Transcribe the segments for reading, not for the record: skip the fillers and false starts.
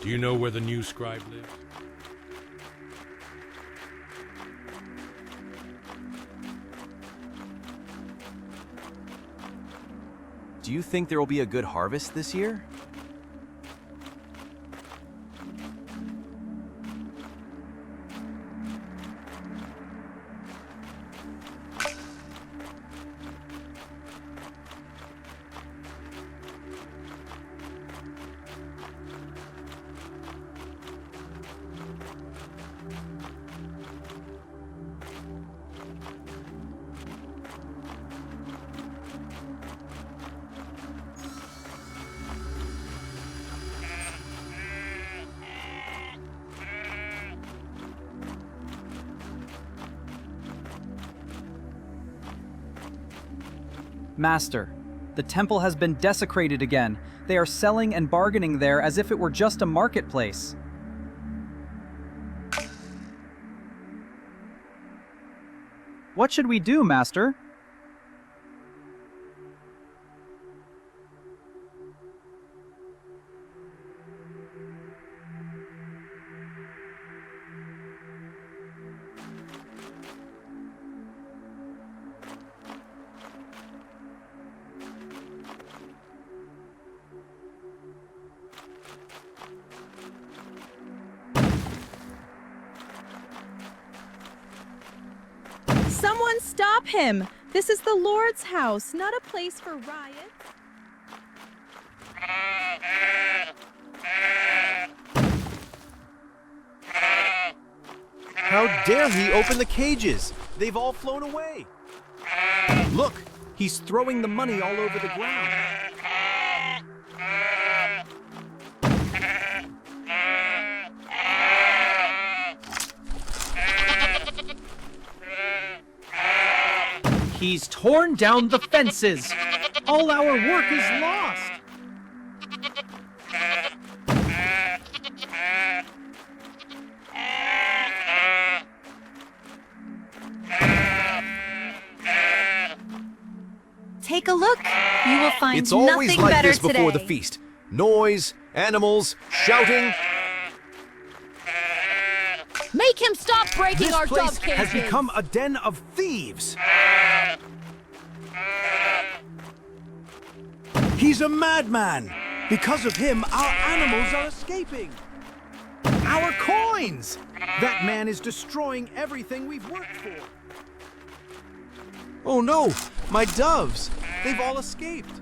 Do you know where the new scribe lives? Do you think there will be a good harvest this year? Master, the temple has been desecrated again. They are selling and bargaining there as if it were just a marketplace. What should we do, Master? Someone stop him! This is the Lord's house, not a place for riots. How dare he open the cages? They've all flown away. Look, he's throwing the money all over the ground. He's torn down the fences. All our work is lost. Take a look. You will find It's always nothing like better this before the today. feast. Noise, animals, shouting. Make him stop breaking This our place dove cages! has become a den of thieves. He's a madman. Because of him, our animals are escaping. Our coins! That man is destroying everything we've worked for. Oh no, my doves. They've all escaped.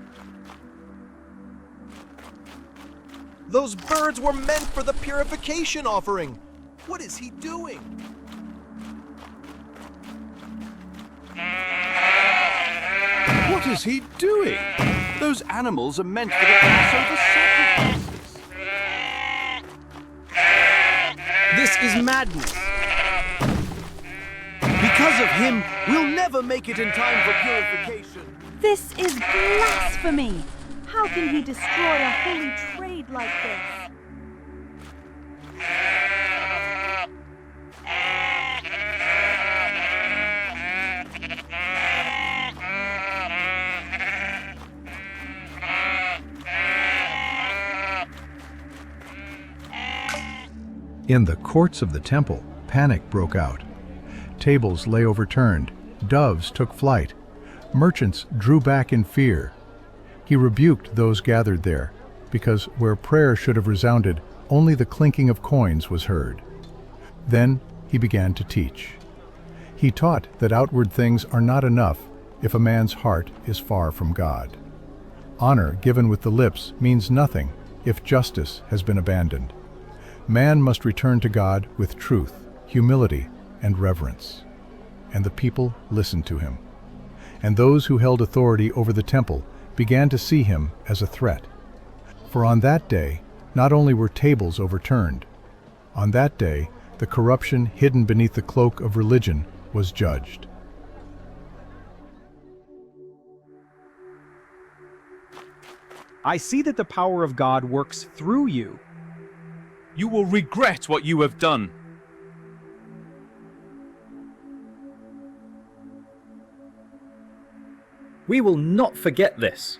Those birds were meant for the purification offering. What is he doing? What is he doing? Those animals are meant for the Passover sacrifices. This is madness. Because of him, we'll never make it in time for purification. This is blasphemy! How can he destroy a holy trade like this? In the courts of the temple, panic broke out. Tables lay overturned, doves took flight, merchants drew back in fear. He rebuked those gathered there, because where prayer should have resounded, only the clinking of coins was heard. Then he began to teach. He taught that outward things are not enough if a man's heart is far from God. Honor given with the lips means nothing if justice has been abandoned. Man must return to God with truth, humility, and reverence. And the people listened to him. And those who held authority over the temple began to see him as a threat. For on that day, not only were tables overturned, on that day, the corruption hidden beneath the cloak of religion was judged. I see that the power of God works through you. You will regret what you have done. We will not forget this.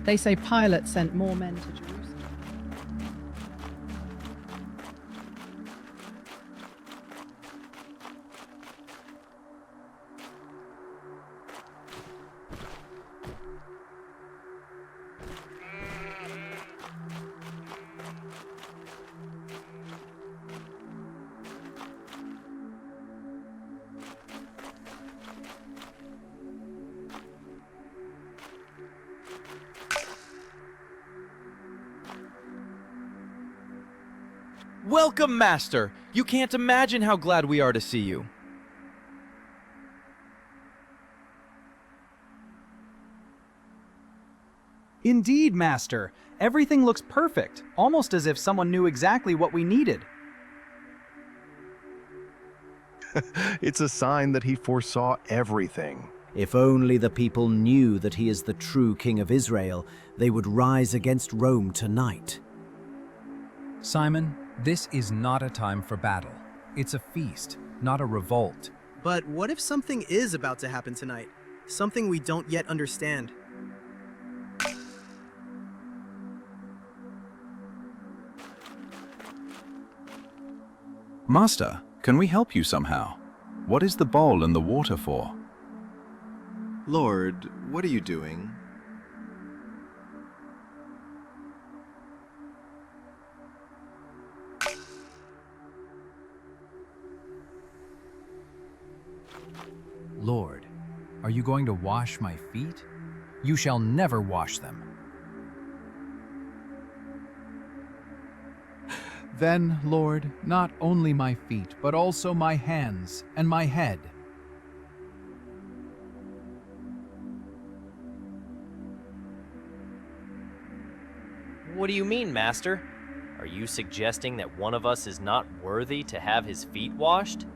They say Pilate sent more men to Jerusalem. Welcome, Master! You can't imagine how glad we are to see you. Indeed, Master. Everything looks perfect, almost as if someone knew exactly what we needed. It's a sign that he foresaw everything. If only the people knew that he is the true King of Israel, they would rise against Rome tonight. Simon, this is not a time for battle. It's a feast, not a revolt. But what if something is about to happen tonight? Something we don't yet understand. Master, can we help you somehow? What is the bowl and the water for? Lord, what are you doing? Lord, are you going to wash my feet? You shall never wash them. Then, Lord, not only my feet, but also my hands and my head. What do you mean, Master? Are you suggesting that one of us is not worthy to have his feet washed?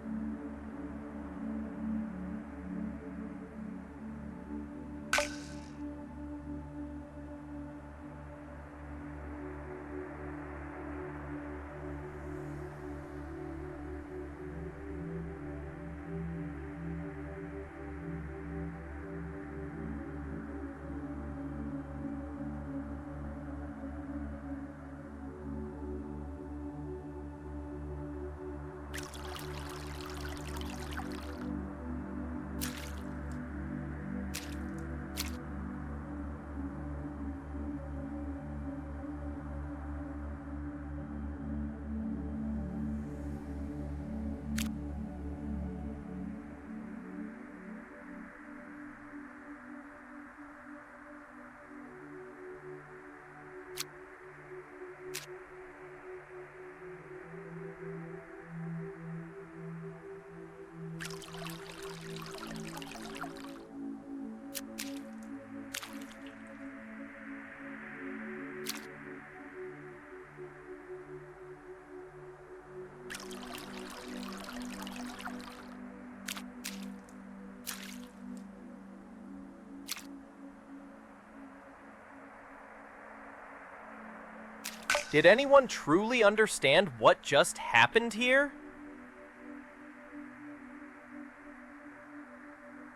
Did anyone truly understand what just happened here?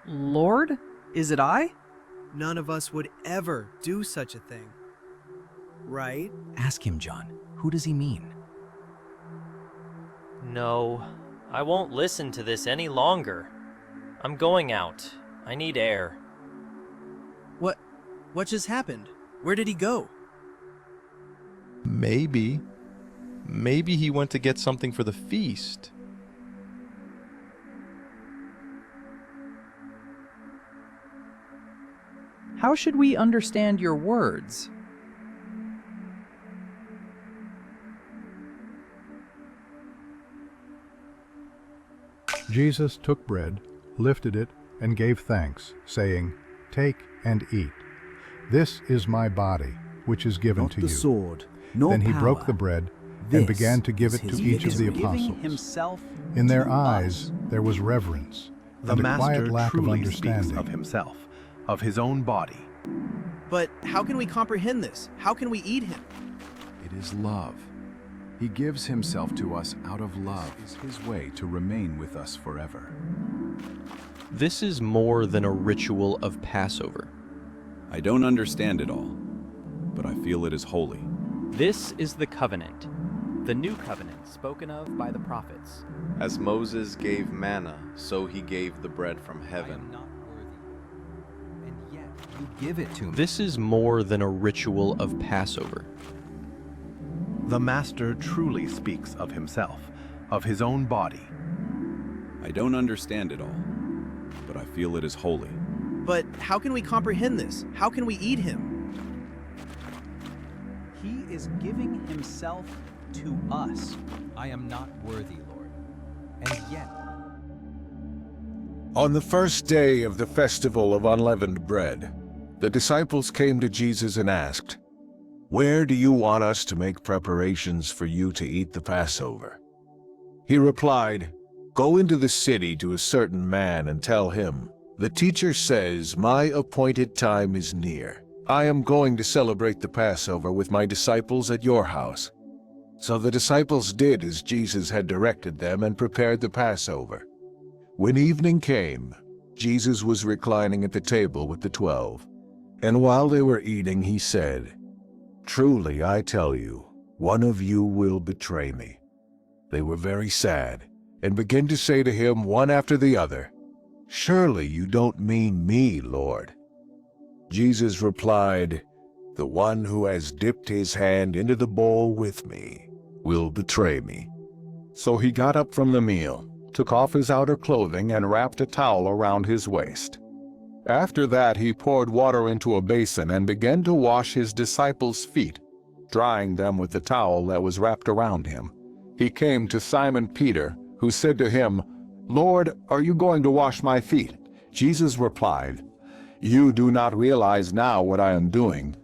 Lord, is it I? None of us would ever do such a thing. Right? Ask him, John. Who does he mean? No, I won't listen to this any longer. I'm going out. I need air. What just happened? Where did he go? Maybe he went to get something for the feast. How should we understand your words? Jesus took bread, lifted it, and gave thanks, saying, "Take and eat. This is my body, which is given to you." Sword, nor Then he power. broke the bread and began to give it to each of the apostles. In their eyes there was reverence The and a Master quiet lack of truly speaks understanding. of himself, of his own body. But how can we comprehend this? How can we eat him? It is love. He gives himself to us out of love. It is his way to remain with us forever. This is more than a ritual of Passover. I don't understand it all, but I feel it is holy. This is the covenant, the new covenant spoken of by the prophets. As Moses gave manna, so he gave the bread from heaven. You give it to me. This is more than a ritual of Passover. The Master truly speaks of himself, of his own body. I don't understand it all, but I feel it is holy. But how can we comprehend this? How can we eat him? He is giving himself to us. I am not worthy, Lord. And yet, On the first day of the festival of unleavened bread, the disciples came to Jesus and asked, "Where do you want us to make preparations for you to eat the Passover?" He replied, "Go into the city to a certain man and tell him, 'The teacher says, my appointed time is near. I am going to celebrate the Passover with my disciples at your house.'" So the disciples did as Jesus had directed them and prepared the Passover. When evening came, Jesus was reclining at the table with the 12. And while they were eating, he said, "Truly, I tell you, one of you will betray me." They were very sad and began to say to him one after the other, "Surely you don't mean me, Lord." Jesus replied, "The one who has dipped his hand into the bowl with me will betray me." So he got up from the meal, took off his outer clothing, and wrapped a towel around his waist. After that he poured water into a basin and began to wash his disciples' feet, drying them with the towel that was wrapped around him. He came to Simon Peter, who said to him, "Lord, are you going to wash my feet?" Jesus replied, "You do not realize now what I am doing,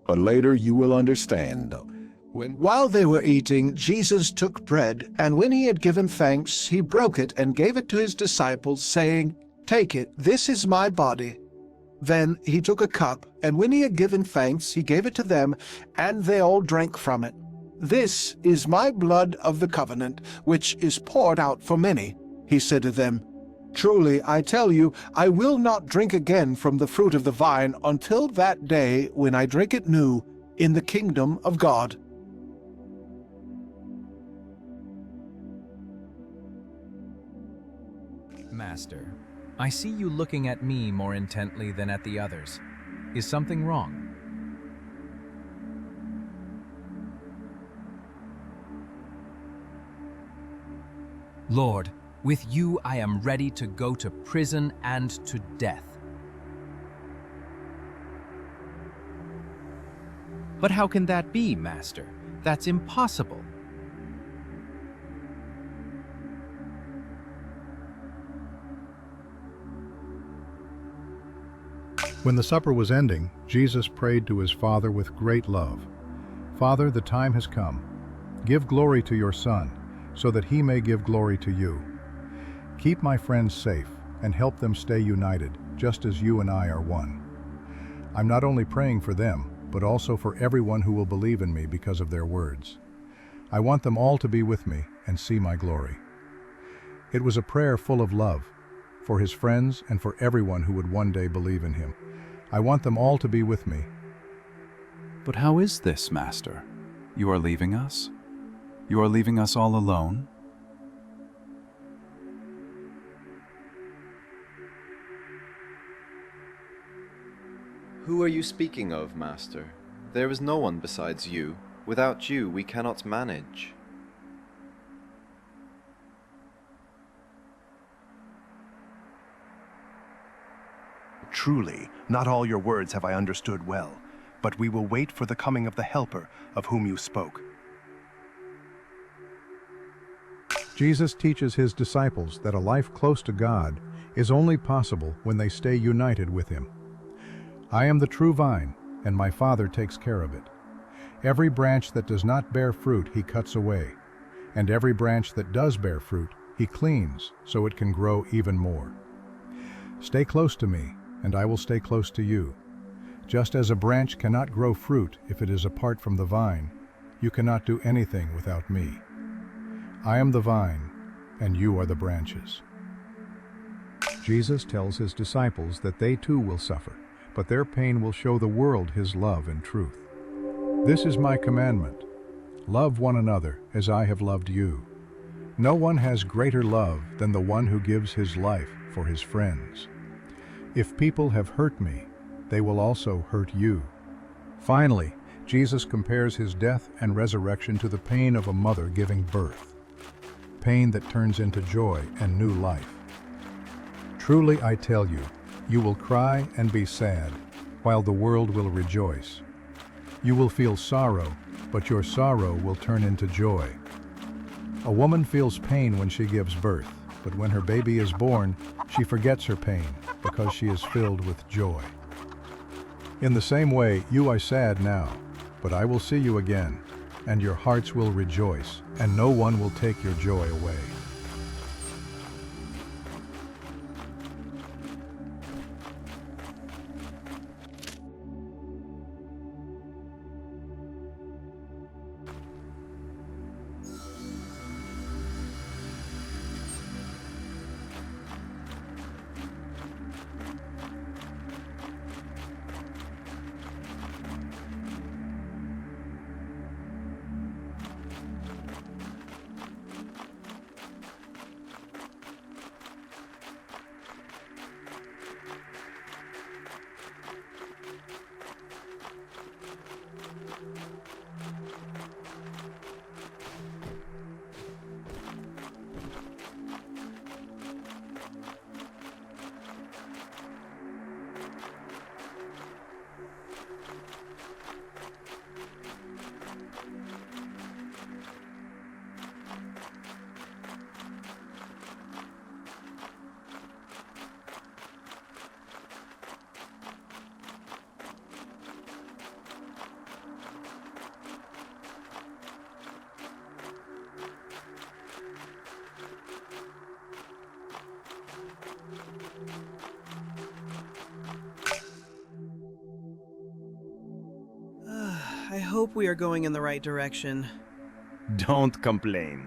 but later you will understand." While they were eating, Jesus took bread, and when he had given thanks, he broke it and gave it to his disciples, saying, "Take it, this is my body." Then he took a cup, and when he had given thanks, he gave it to them, and they all drank from it. "This is my blood of the covenant, which is poured out for many," he said to them. "Truly, I tell you, I will not drink again from the fruit of the vine until that day when I drink it new in the kingdom of God." Master, I see you looking at me more intently than at the others. Is something wrong? Lord, with you I am ready to go to prison and to death. But how can that be, Master? That's impossible. When the supper was ending, Jesus prayed to his Father with great love. "Father, the time has come. Give glory to your Son, so that he may give glory to you. Keep my friends safe and help them stay united, just as you and I are one. I'm not only praying for them, but also for everyone who will believe in me because of their words. I want them all to be with me and see my glory. It was a prayer full of love, for his friends and for everyone who would one day believe in him. I want them all to be with me. But how is this, Master? You are leaving us? You are leaving us all alone? Who are you speaking of, Master? There is no one besides you. Without you, we cannot manage. Truly, not all your words have I understood well, but we will wait for the coming of the Helper of whom you spoke. Jesus teaches his disciples that a life close to God is only possible when they stay united with him. I am the true vine, and my Father takes care of it. Every branch that does not bear fruit he cuts away, and every branch that does bear fruit he cleans so it can grow even more. Stay close to me, and I will stay close to you. Just as a branch cannot grow fruit if it is apart from the vine, you cannot do anything without me. I am the vine, and you are the branches. Jesus tells his disciples that they too will suffer, but their pain will show the world his love and truth. This is my commandment: love one another as I have loved you. No one has greater love than the one who gives his life for his friends. If people have hurt me, they will also hurt you. Finally, Jesus compares his death and resurrection to the pain of a mother giving birth, pain that turns into joy and new life. Truly I tell you, you will cry and be sad, while the world will rejoice. You will feel sorrow, but your sorrow will turn into joy. A woman feels pain when she gives birth, but when her baby is born, she forgets her pain because she is filled with joy. In the same way, you are sad now, but I will see you again, and your hearts will rejoice, and no one will take your joy away. I hope we are going in the right direction. Don't complain.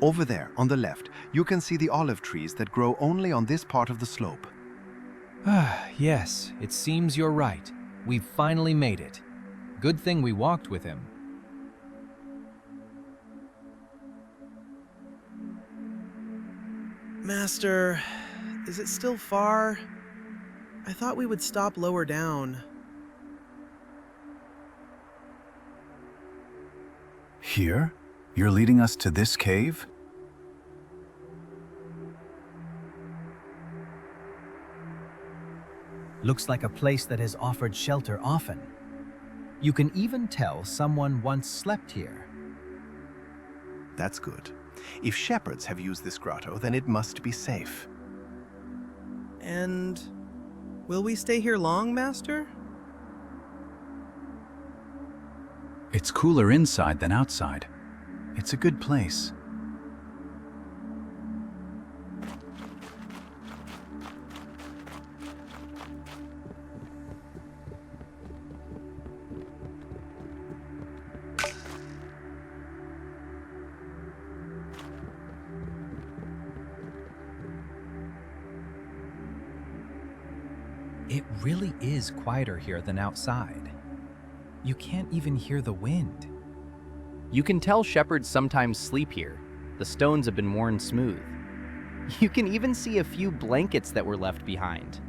Over there, on the left, you can see the olive trees that grow only on this part of the slope. Yes, it seems you're right. We've finally made it. Good thing we walked with him. Master, is it still far? I thought we would stop lower down. Here? You're leading us to this cave? Looks like a place that has offered shelter often. You can even tell someone once slept here. That's good. If shepherds have used this grotto, then it must be safe. And will we stay here long, Master? It's cooler inside than outside. It's a good place. It really is quieter here than outside. You can't even hear the wind. You can tell shepherds sometimes sleep here. The stones have been worn smooth. You can even see a few blankets that were left behind.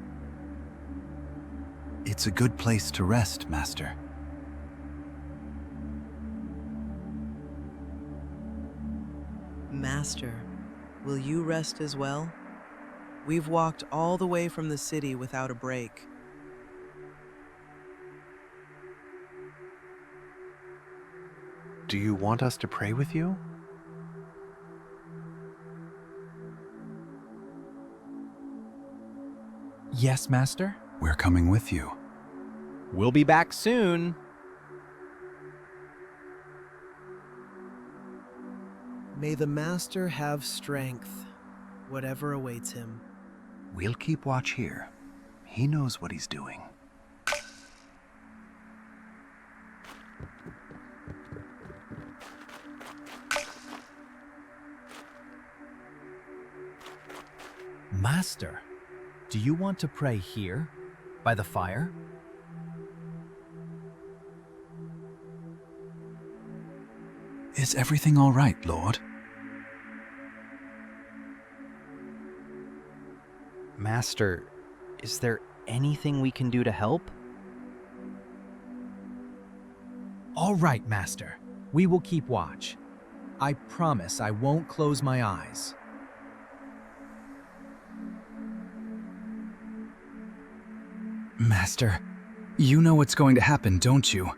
It's a good place to rest, Master. Master, will you rest as well? We've walked all the way from the city without a break. Do you want us to pray with you? Yes, Master? We're coming with you. We'll be back soon. May the Master have strength, whatever awaits him. We'll keep watch here. He knows what he's doing. Master, do you want to pray here, by the fire? Is everything all right, Lord? Master, is there anything we can do to help? All right, Master. We will keep watch. I promise I won't close my eyes. Master, you know what's going to happen, don't you?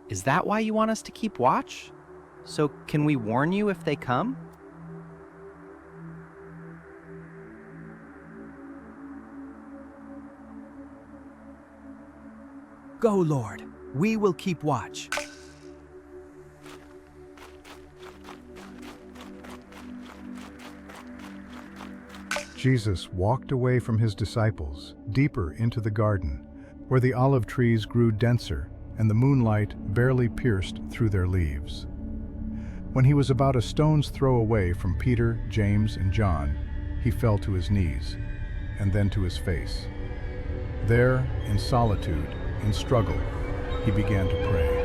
Is that why you want us to keep watch? So can we warn you if they come? Go, Lord. We will keep watch. Jesus walked away from his disciples, deeper into the garden, where the olive trees grew denser and the moonlight barely pierced through their leaves. When he was about a stone's throw away from Peter, James, and John, he fell to his knees, and then to his face. There, in solitude, in struggle, he began to pray.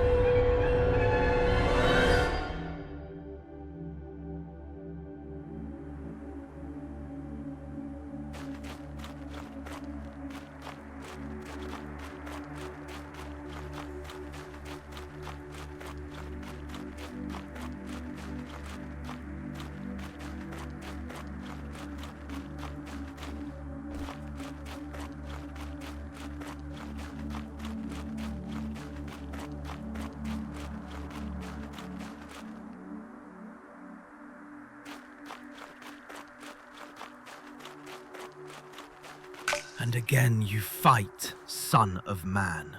And again you fight, Son of Man.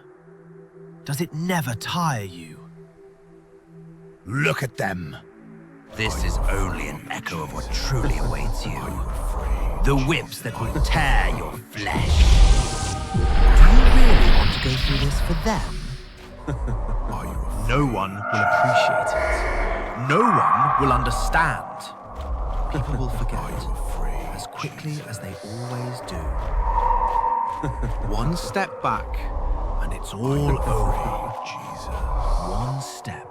Does it never tire you? Look at them. This is only an echo of what truly awaits you. The whips that will tear your flesh. Do you really want to go through this for them? No one will appreciate it. No one will understand. People will forget as quickly as they always do. One step back, and it's all over. Jesus. One step.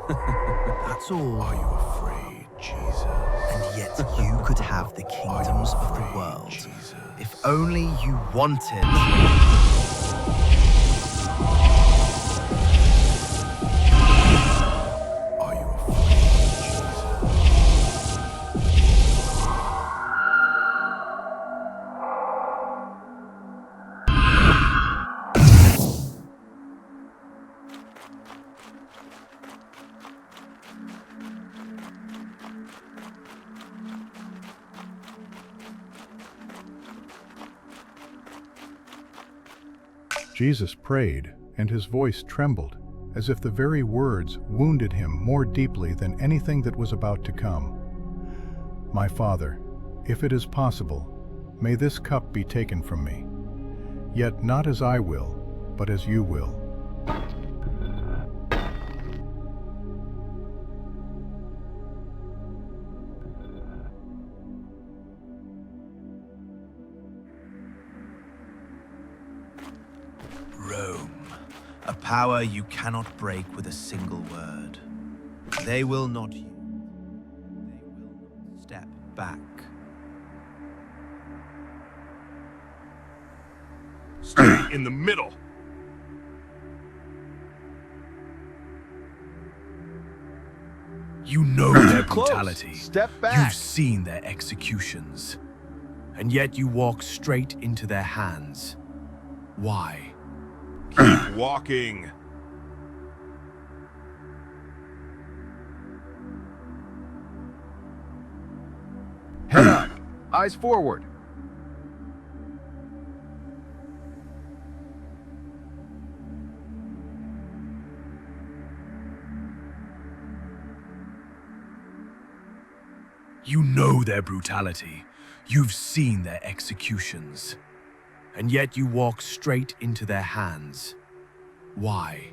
That's all. Are you afraid, Jesus? And yet you could have the kingdoms of the world, if only you wanted. Jesus prayed, and his voice trembled, as if the very words wounded him more deeply than anything that was about to come. My Father, if it is possible, may this cup be taken from me. Yet not as I will, but as you will. power you cannot break with a single word. They will not yield. They will not step back. Stay in the middle. You know their Close. brutality. Step back. You've seen their executions. And yet you walk straight into their hands. Why? Keep walking. Head up. Eyes forward. You know their brutality. You've seen their executions. And yet you walk straight into their hands. Why?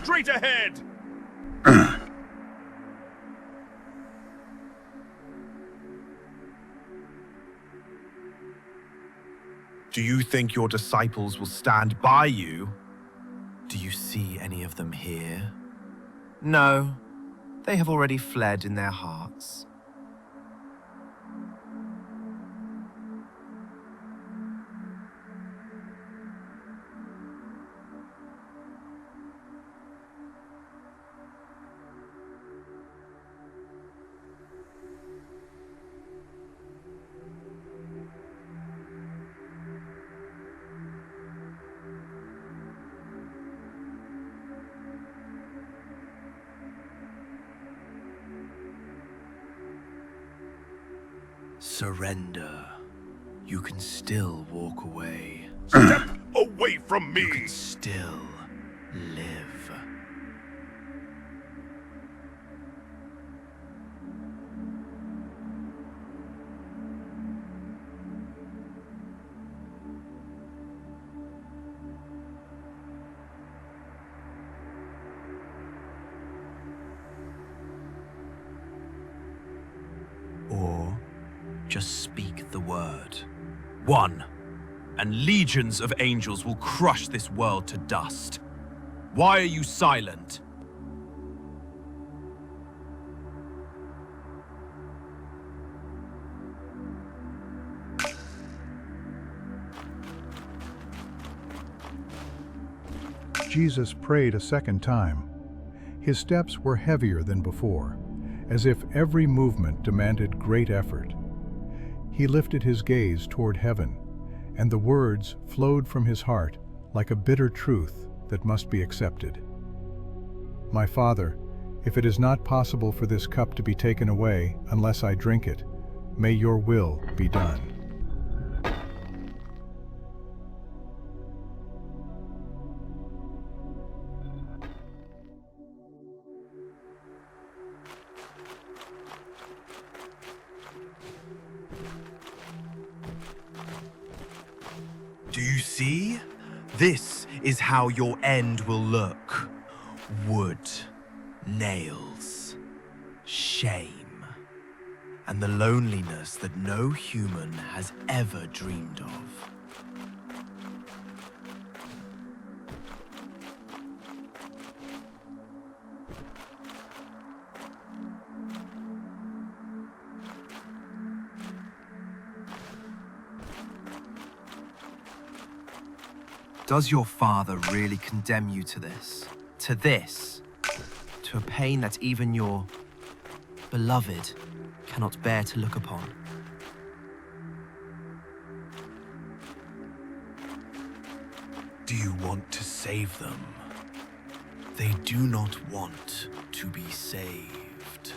Straight ahead. Do you think your disciples will stand by you? Do you see any of them here? No, they have already fled in their hearts. Surrender. You can still walk away. Step away from me. You can still live. Or just speak the word. One, and legions of angels will crush this world to dust. Why are you silent? Jesus prayed a second time. His steps were heavier than before, as if every movement demanded great effort. He lifted his gaze toward heaven, and the words flowed from his heart like a bitter truth that must be accepted. My Father, if it is not possible for this cup to be taken away unless I drink it, may your will be done. Do you see? This is how your end will look. Wood, nails, shame, and the loneliness that no human has ever dreamed of. Does your father really condemn you to this? To this? To a pain that even your beloved cannot bear to look upon? Do you want to save them? They do not want to be saved.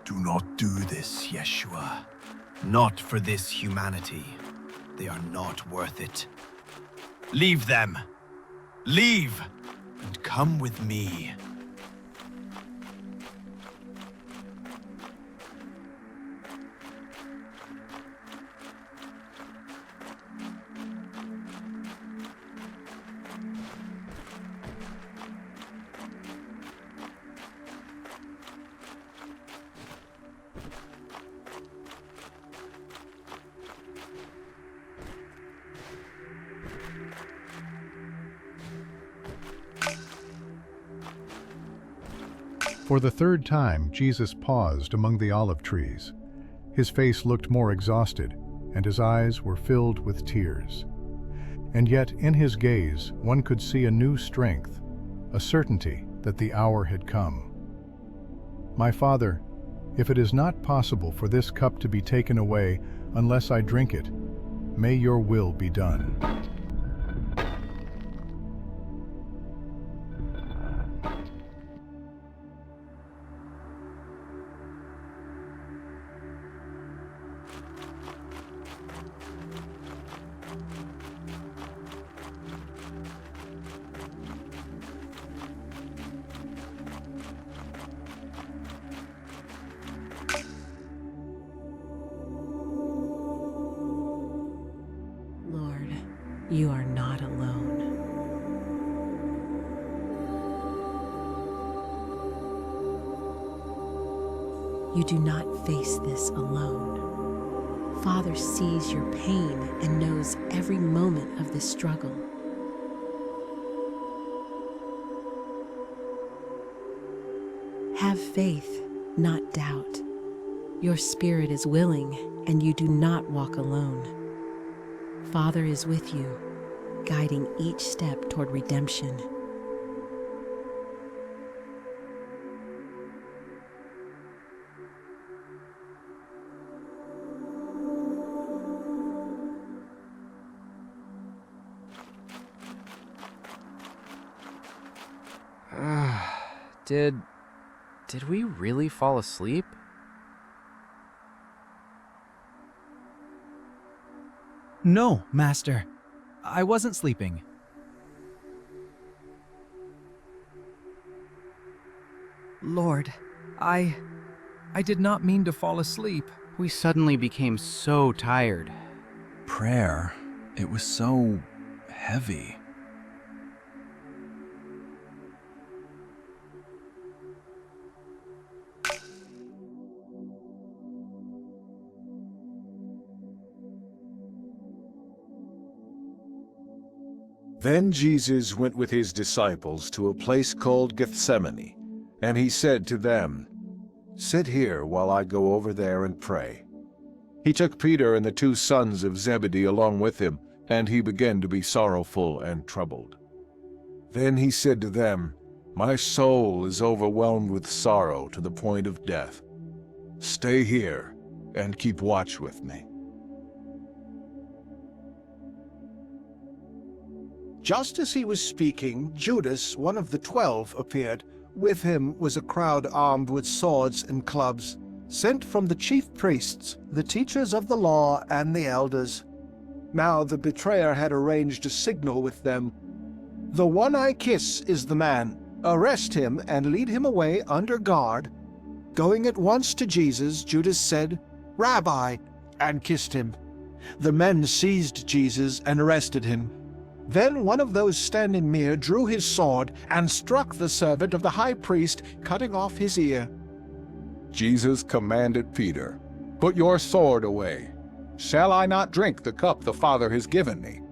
Do not do this, Yeshua. Not for this humanity. They are not worth it. Leave them. Leave, and come with me. For the third time, Jesus paused among the olive trees. His face looked more exhausted, and his eyes were filled with tears. And yet, in his gaze, one could see a new strength, a certainty that the hour had come. My Father, if it is not possible for this cup to be taken away unless I drink it, may your will be done. You are not alone. You do not face this alone. Father sees your pain and knows every moment of the struggle. Have faith, not doubt. Your spirit is willing, and you do not walk alone. Father is with you, guiding each step toward redemption. Did we really fall asleep? No, Master. I wasn't sleeping. Lord, I did not mean to fall asleep. We suddenly became so tired. Prayer, it was so heavy. Then Jesus went with his disciples to a place called Gethsemane, and he said to them, "Sit here while I go over there and pray." He took Peter and the 2 sons of Zebedee along with him, and he began to be sorrowful and troubled. Then he said to them, "My soul is overwhelmed with sorrow to the point of death. Stay here and keep watch with me." Just as he was speaking, Judas, one of the 12, appeared. With him was a crowd armed with swords and clubs, sent from the chief priests, the teachers of the law, and the elders. Now the betrayer had arranged a signal with them. "The one I kiss is the man. Arrest him and lead him away under guard." Going at once to Jesus, Judas said, "Rabbi," and kissed him. The men seized Jesus and arrested him. Then one of those standing near drew his sword and struck the servant of the high priest, cutting off his ear. Jesus commanded Peter, "Put your sword away. Shall I not drink the cup the Father has given me?"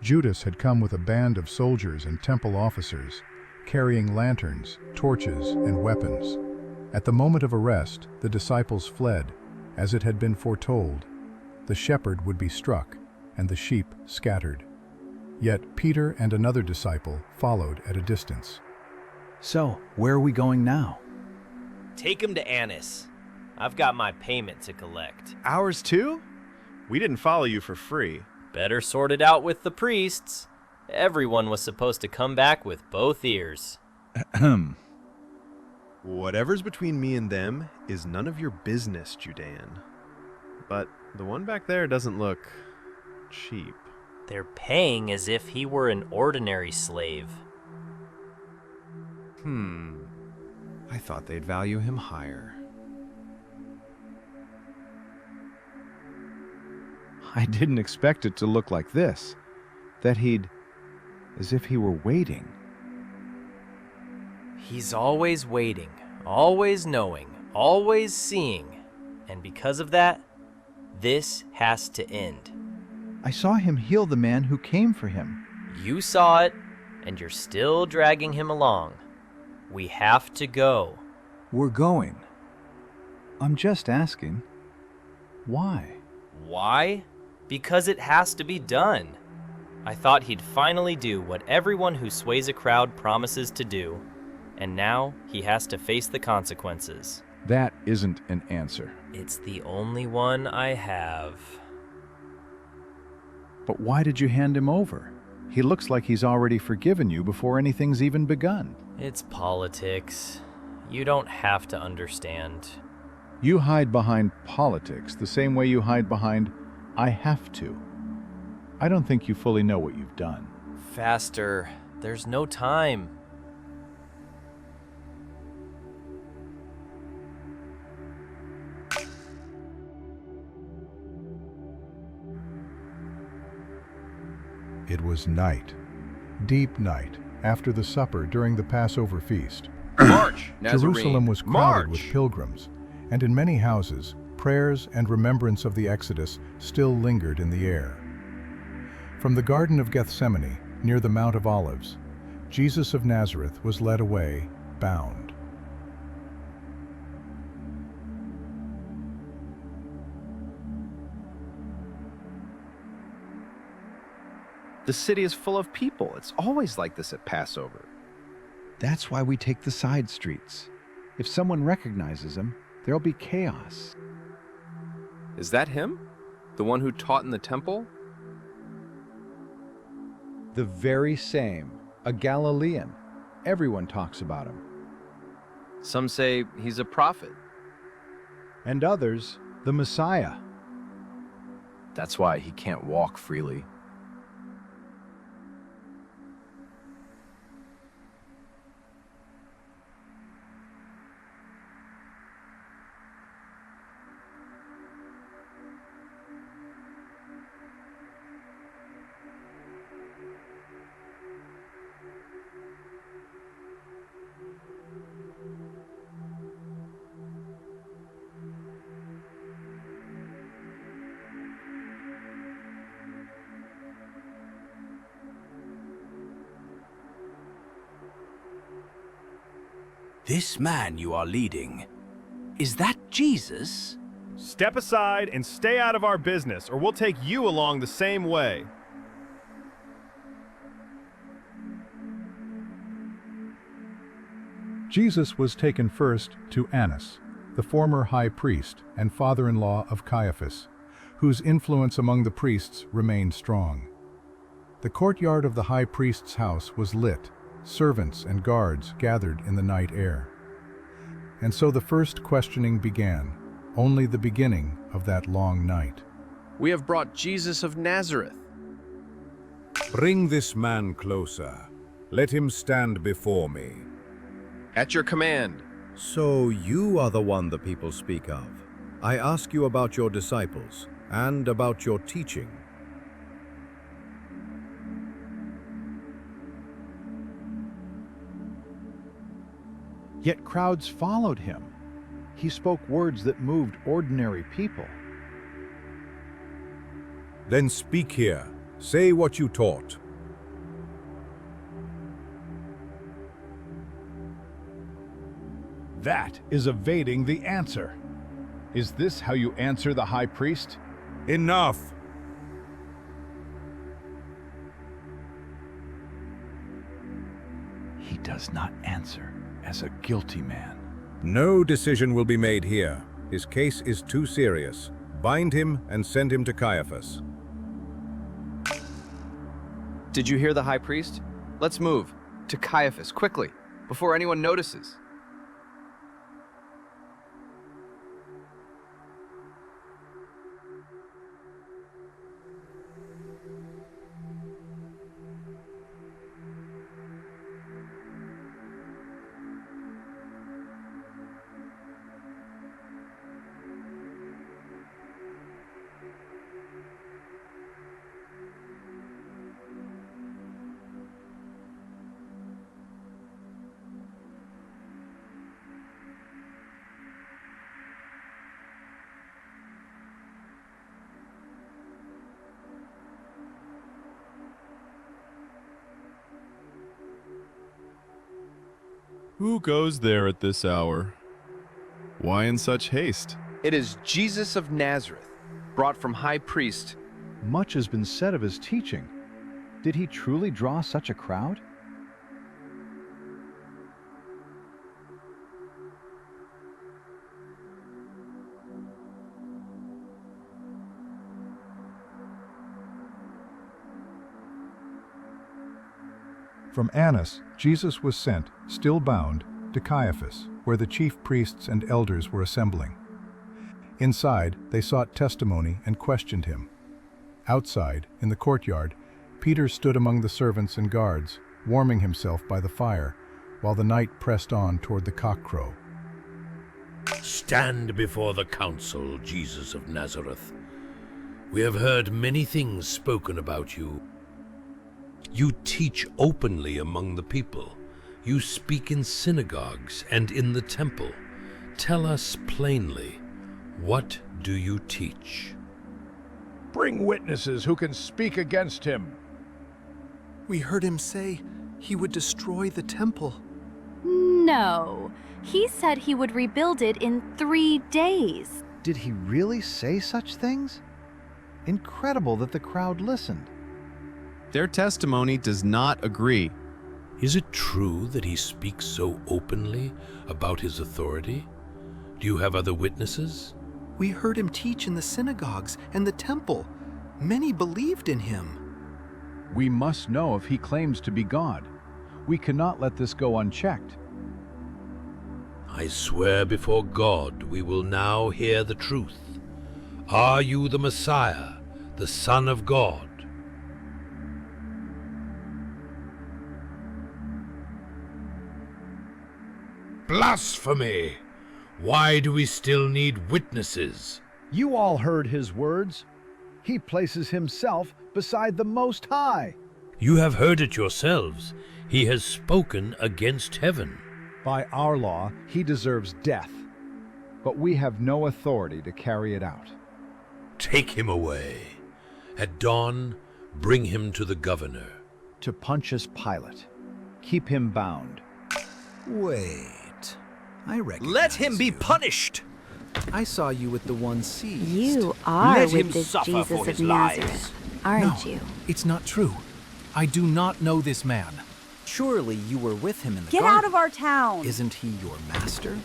Judas had come with a band of soldiers and temple officers, carrying lanterns, torches, and weapons. At the moment of arrest, the disciples fled, as it had been foretold. The shepherd would be struck, and the sheep scattered. Yet Peter and another disciple followed at a distance. So, where are we going now? Take him to Annas. I've got my payment to collect. Ours too? We didn't follow you for free. Better sort it out with the priests. Everyone was supposed to come back with both ears. Whatever's between me and them is none of your business, Judean. But the one back there doesn't look cheap. They're paying as if he were an ordinary slave. I thought they'd value him higher. I didn't expect it to look like this. That as if he were waiting. He's always waiting, always knowing, always seeing. And because of that, this has to end. I saw him heal the man who came for him. You saw it, and you're still dragging him along. We have to go. We're going. I'm just asking, why? Why? Because it has to be done. I thought he'd finally do what everyone who sways a crowd promises to do, and now he has to face the consequences. That isn't an answer. It's the only one I have. But why did you hand him over? He looks like he's already forgiven you before anything's even begun. It's politics. You don't have to understand. You hide behind politics the same way you hide behind, I have to. I don't think you fully know what you've done. Faster. There's no time. It was night, deep night, after the supper during the Passover feast. March, Nazarene! Jerusalem was crowded March! with pilgrims, and in many houses, prayers and remembrance of the Exodus still lingered in the air. From the Garden of Gethsemane, near the Mount of Olives, Jesus of Nazareth was led away, bound. The city is full of people. It's always like this at Passover. That's why we take the side streets. If someone recognizes him, there'll be chaos. Is that him? The one who taught in the temple? The very same. A Galilean. Everyone talks about him. Some say he's a prophet. And others, the Messiah. That's why he can't walk freely. This man you are leading, is that Jesus? Step aside and stay out of our business, or we'll take you along the same way. Jesus was taken first to Annas, the former high priest and father-in-law of Caiaphas, whose influence among the priests remained strong. The courtyard of the high priest's house was lit. Servants and guards gathered in the night air. And so the first questioning began, only the beginning of that long night. We have brought Jesus of Nazareth. Bring this man closer. Let him stand before me. At your command. So you are the one the people speak of. I ask you about your disciples and about your teaching. Yet crowds followed him. He spoke words that moved ordinary people. Then speak here. Say what you taught. That is evading the answer. Is this how you answer the high priest? Enough! He does not answer as a guilty man. No decision will be made here. His case is too serious. Bind him and send him to Caiaphas. Did you hear the high priest? Let's move. To Caiaphas, quickly, before anyone notices. Who goes there at this hour? Why in such haste? It is Jesus of Nazareth, brought from high priest. Much has been said of his teaching. Did he truly draw such a crowd? From Annas, Jesus was sent, still bound, to Caiaphas, where the chief priests and elders were assembling. Inside, they sought testimony and questioned him. Outside, in the courtyard, Peter stood among the servants and guards, warming himself by the fire, while the night pressed on toward the cockcrow. Stand before the council, Jesus of Nazareth. We have heard many things spoken about you. You teach openly among the people. You speak in synagogues and in the temple. Tell us plainly, what do you teach? Bring witnesses who can speak against him. We heard him say he would destroy the temple. No, he said he would rebuild it in 3 days. Did he really say such things? Incredible that the crowd listened. Their testimony does not agree. Is it true that he speaks so openly about his authority? Do you have other witnesses? We heard him teach in the synagogues and the temple. Many believed in him. We must know if he claims to be God. We cannot let this go unchecked. I swear before God we will now hear the truth. Are you the Messiah, the Son of God? Blasphemy! Why do we still need witnesses? You all heard his words. He places himself beside the Most High. You have heard it yourselves. He has spoken against heaven. By our law, he deserves death, but we have no authority to carry it out. Take him away. At dawn, bring him to the governor. To Pontius Pilate. Keep him bound. Wait. I reckon. Let him be punished! I saw you with the one seized. You are Let him with this suffer Jesus for of his Nazareth, lies. aren't No, you? It's not true. I do not know this man. Surely you were with him in the Get garden. out of our town! Isn't he your master?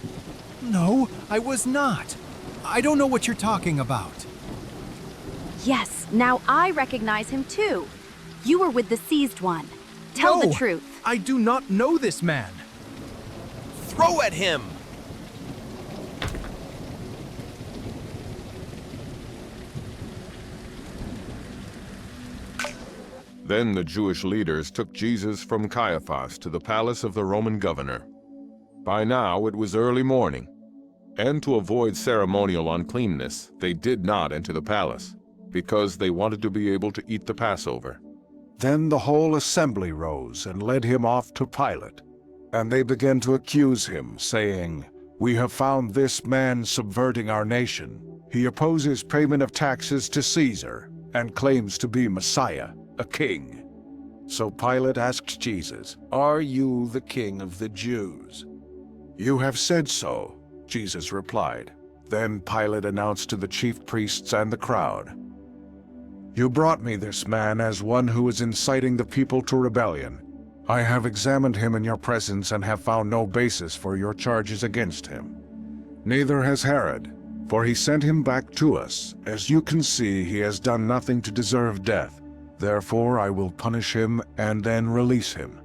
No, I was not. I don't know what you're talking about. Yes, now I recognize him too. You were with the seized one. Tell No, the truth. I do not know this man. Throw at him! Then the Jewish leaders took Jesus from Caiaphas to the palace of the Roman governor. By now it was early morning, and to avoid ceremonial uncleanness, they did not enter the palace, because they wanted to be able to eat the Passover. Then the whole assembly rose and led him off to Pilate. And they began to accuse him, saying, "We have found this man subverting our nation. He opposes payment of taxes to Caesar and claims to be Messiah, a king." So Pilate asked Jesus, "Are you the king of the Jews?" "You have said so," Jesus replied. Then Pilate announced to the chief priests and the crowd, "You brought me this man as one who is inciting the people to rebellion. I have examined him in your presence and have found no basis for your charges against him. Neither has Herod, for he sent him back to us. As you can see, he has done nothing to deserve death. Therefore I will punish him and then release him."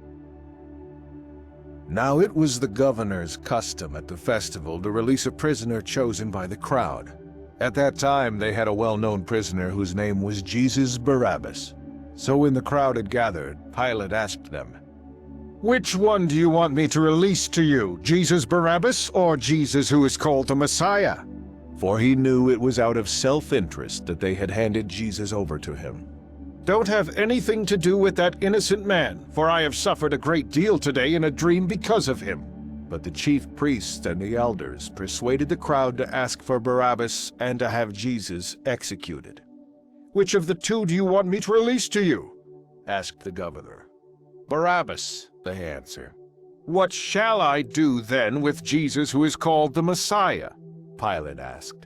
Now it was the governor's custom at the festival to release a prisoner chosen by the crowd. At that time they had a well-known prisoner whose name was Jesus Barabbas. So when the crowd had gathered, Pilate asked them, "Which one do you want me to release to you, Jesus Barabbas or Jesus who is called the Messiah?" For he knew it was out of self-interest that they had handed Jesus over to him. "Don't have anything to do with that innocent man, for I have suffered a great deal today in a dream because of him." But the chief priests and the elders persuaded the crowd to ask for Barabbas and to have Jesus executed. "Which of the two do you want me to release to you?" asked the governor. "Barabbas," they answered. "What shall I do then with Jesus who is called the Messiah?" Pilate asked.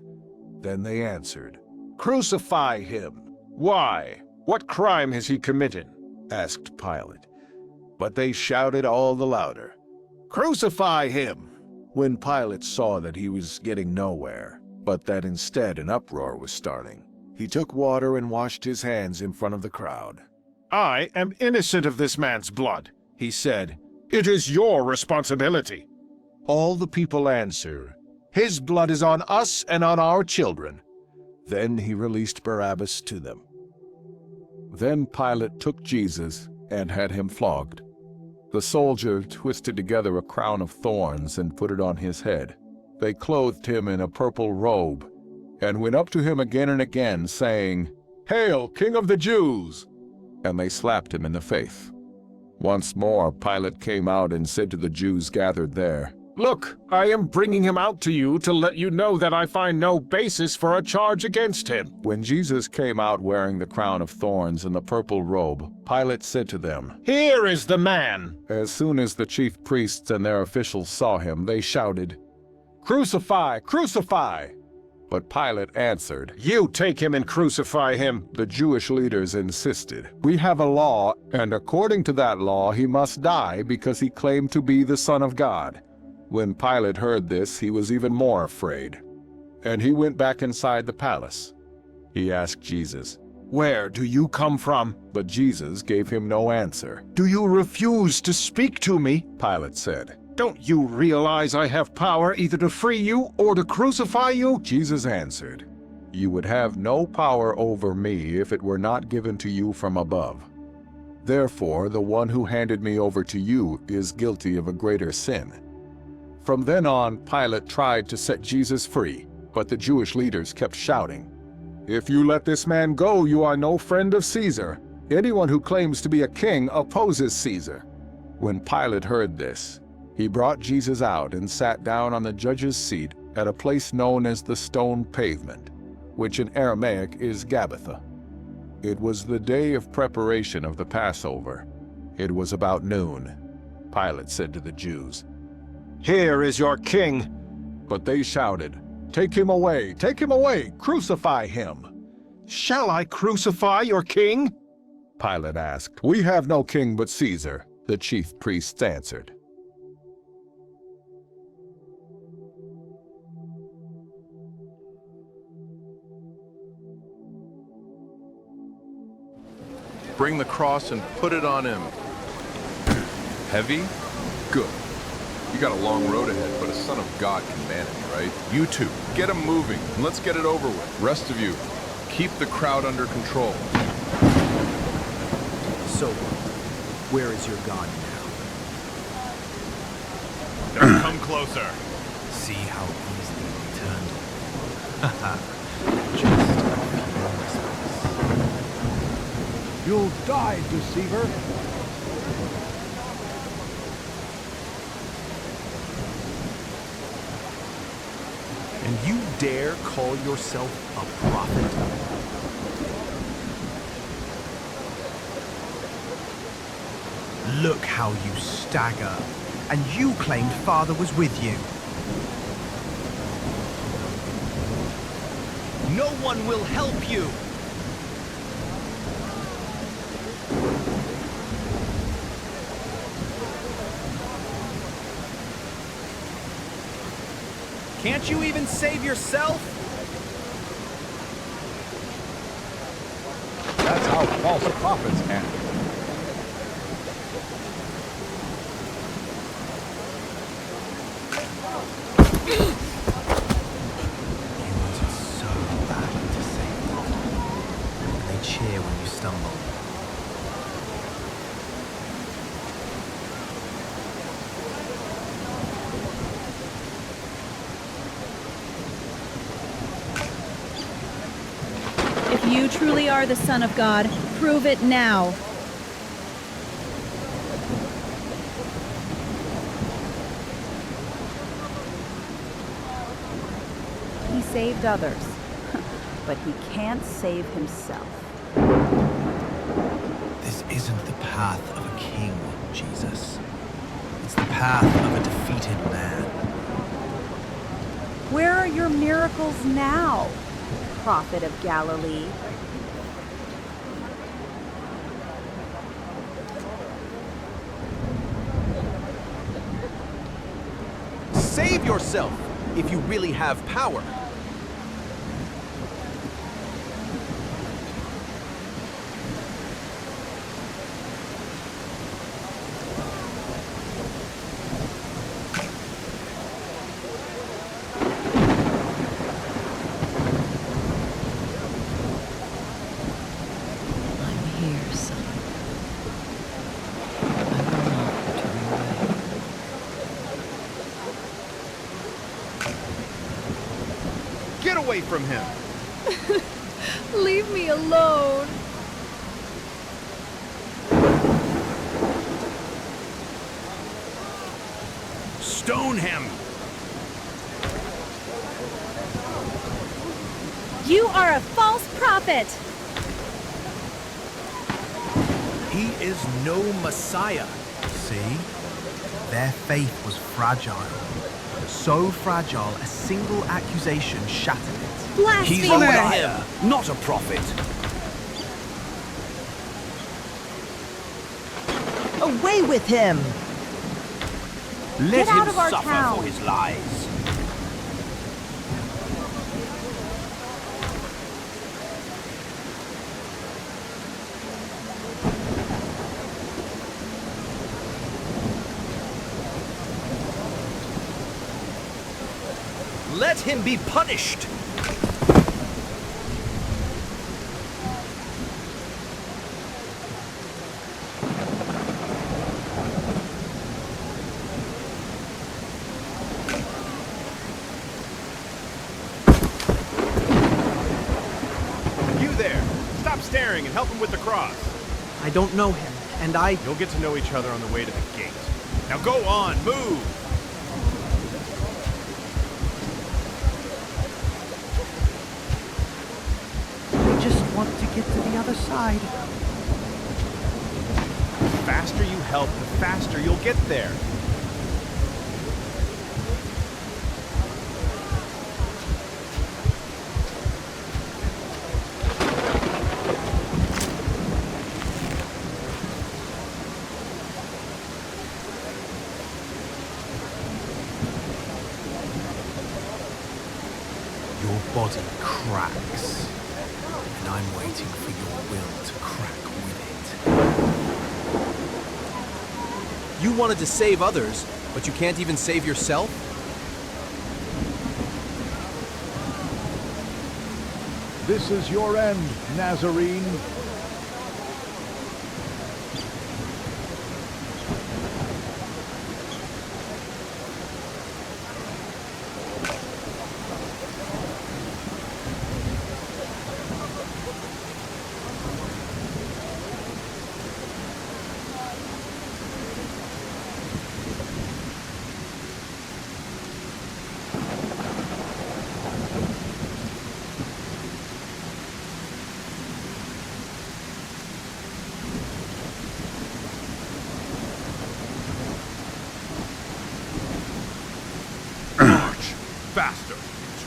Then they answered, "Crucify him." "Why? What crime has he committed?" asked Pilate. But they shouted all the louder, "Crucify him!" When Pilate saw that he was getting nowhere, but that instead an uproar was starting, he took water and washed his hands in front of the crowd. "I am innocent of this man's blood," he said. "It is your responsibility." All the people answered, "His blood is on us and on our children." Then he released Barabbas to them. Then Pilate took Jesus and had him flogged. The soldier twisted together a crown of thorns and put it on his head. They clothed him in a purple robe and went up to him again and again, saying, "Hail, King of the Jews!" And they slapped him in the face. Once more Pilate came out and said to the Jews gathered there, "Look, I am bringing him out to you to let you know that I find no basis for a charge against him." When Jesus came out wearing the crown of thorns and the purple robe, Pilate said to them, "Here is the man!" As soon as the chief priests and their officials saw him, they shouted, "Crucify! Crucify!" But Pilate answered, "You take him and crucify him." The Jewish leaders insisted, "We have a law, and according to that law he must die because he claimed to be the Son of God." When Pilate heard this, he was even more afraid, and he went back inside the palace. He asked Jesus, "Where do you come from?" But Jesus gave him no answer. "Do you refuse to speak to me?" Pilate said. "Don't you realize I have power either to free you or to crucify you?" Jesus answered, "You would have no power over me if it were not given to you from above. Therefore, the one who handed me over to you is guilty of a greater sin." From then on, Pilate tried to set Jesus free, but the Jewish leaders kept shouting, "If you let this man go, you are no friend of Caesar. Anyone who claims to be a king opposes Caesar." When Pilate heard this, he brought Jesus out and sat down on the judge's seat at a place known as the Stone Pavement, which in Aramaic is Gabbatha. It was the day of preparation of the Passover. It was about noon. Pilate said to the Jews, "Here is your king." But they shouted, "Take him away! Take him away! Crucify him!" "Shall I crucify your king?" Pilate asked. "We have no king but Caesar," the chief priests answered. Bring the cross and put it on him. Heavy? Good. You got a long road ahead, but a son of God can manage, right? You two, get him moving, and let's get it over with. Rest of you, keep the crowd under control. So, where is your God now? Don't come closer. See how easily we turned. Haha. Just a few whispers. You'll die, deceiver! And you dare call yourself a prophet? Look how you stagger. and you claimed Father was with you. No one will help you! Can't you even save yourself? That's how false prophets act. They cheer when you stumble. If you truly are the Son of God, prove it now. He saved others, but he can't save himself. This isn't the path of a king, Jesus. It's the path of a defeated man. Where are your miracles now, prophet of Galilee? Save yourself, if you really have power. Here, son. I will not turn away. Get away from him! Leave me alone. Stone him! You are a false prophet. He is no Messiah. See? Their faith was fragile. So fragile, a single accusation shattered it. Blasphemer! He's a liar, not a prophet. Away with him! Let Get out him of our suffer town. for his lies. Let him be punished! You there! Stop staring and help him with the cross. I don't know him, and You'll get to know each other on the way to the gate. Now go on, move! just want to get to the other side. The faster you help, the faster you'll get there. Your body cracks, and I'm waiting for your will to crack with You wanted to save others, but you can't even save yourself? This is your end, Nazarene.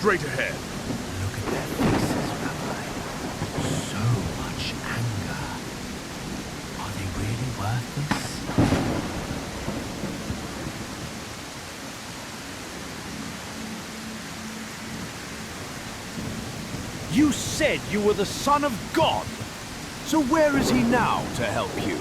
straight ahead. Look at their faces, Rabbi. So much anger. Are they really worth this? You said you were the Son of God. So where is he now to help you?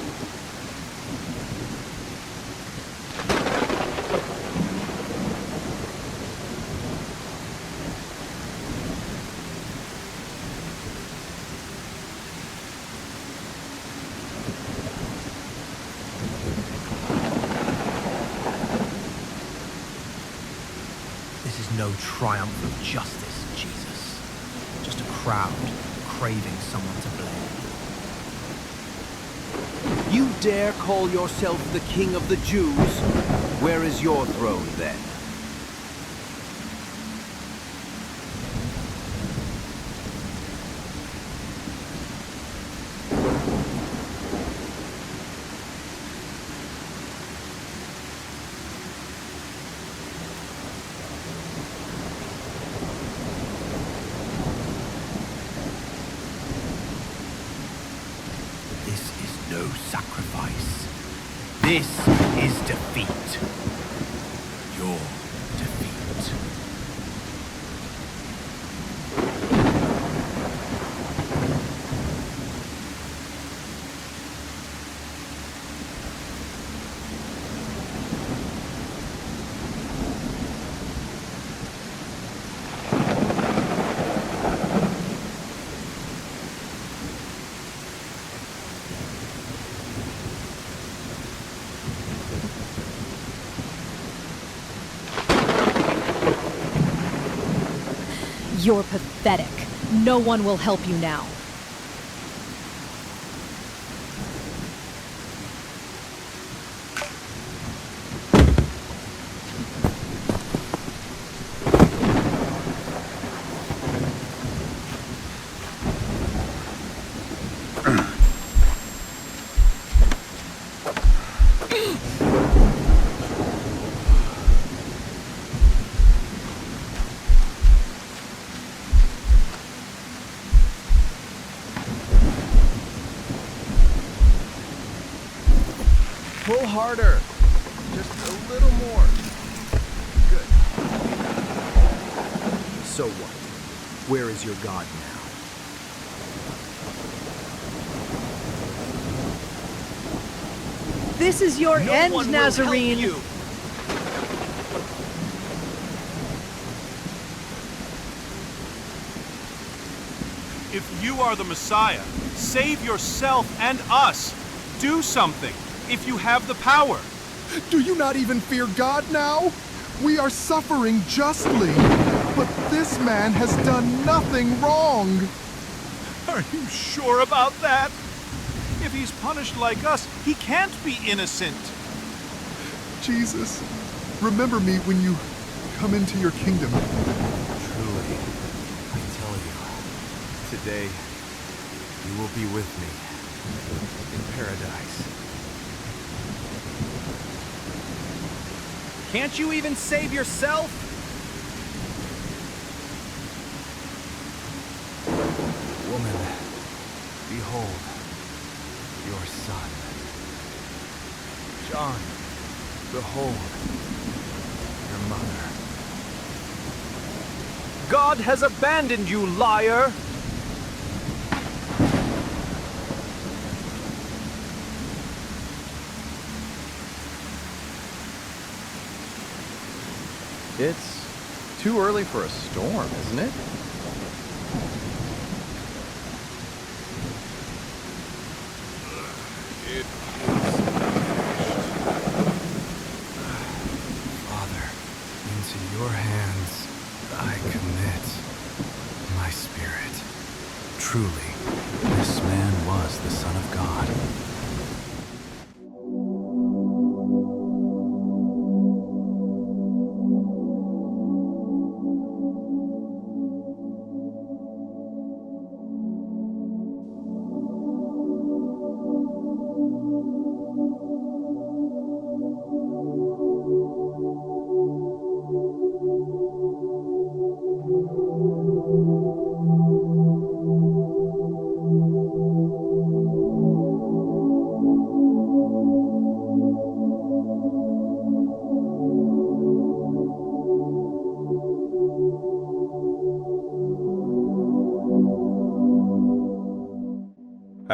This is no triumph of justice, Jesus. Just a crowd craving someone to blame. You dare call yourself the King of the Jews? Where is your throne then? This is no sacrifice. This is defeat. Your defeat. You're pathetic. No one will help you now. Pull harder. Just a little more. Good. So what? Where is your God now? This is your end, Nazarene. If you are the Messiah, save yourself and us. Do something, if you have the power. Do you not even fear God now? We are suffering justly, but this man has done nothing wrong. Are you sure about that? If he's punished like us, he can't be innocent. Jesus, remember me when you come into your kingdom. Truly, I tell you, today you will be with me in paradise. Can't you even save yourself? Woman, behold your son. John, behold your mother. God has abandoned you, liar! It's too early for a storm, isn't it? Father, into your hands I commit my spirit. Truly, this man was the Son of God.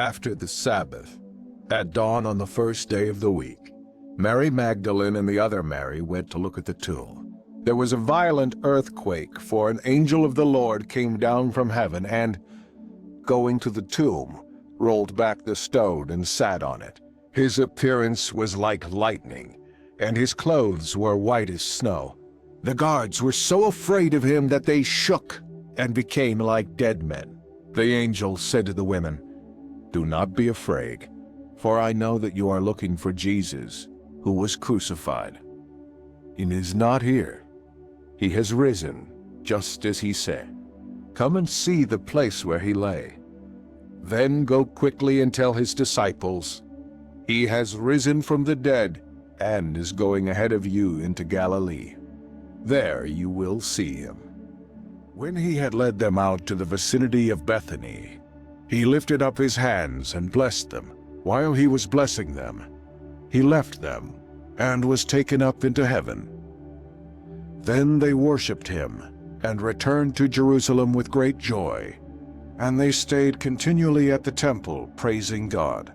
After the Sabbath, at dawn on the first day of the week, Mary Magdalene and the other Mary went to look at the tomb. There was a violent earthquake, for an angel of the Lord came down from heaven and, going to the tomb, rolled back the stone and sat on it. His appearance was like lightning, and his clothes were white as snow. The guards were so afraid of him that they shook and became like dead men. The angel said to the women, "Do not be afraid, for I know that you are looking for Jesus, who was crucified. He is not here. He has risen, just as he said. Come and see the place where he lay. Then go quickly and tell his disciples, he has risen from the dead and is going ahead of you into Galilee. There you will see him." When he had led them out to the vicinity of Bethany, he lifted up his hands and blessed them. While he was blessing them, he left them and was taken up into heaven. Then they worshipped him and returned to Jerusalem with great joy, and they stayed continually at the temple praising God.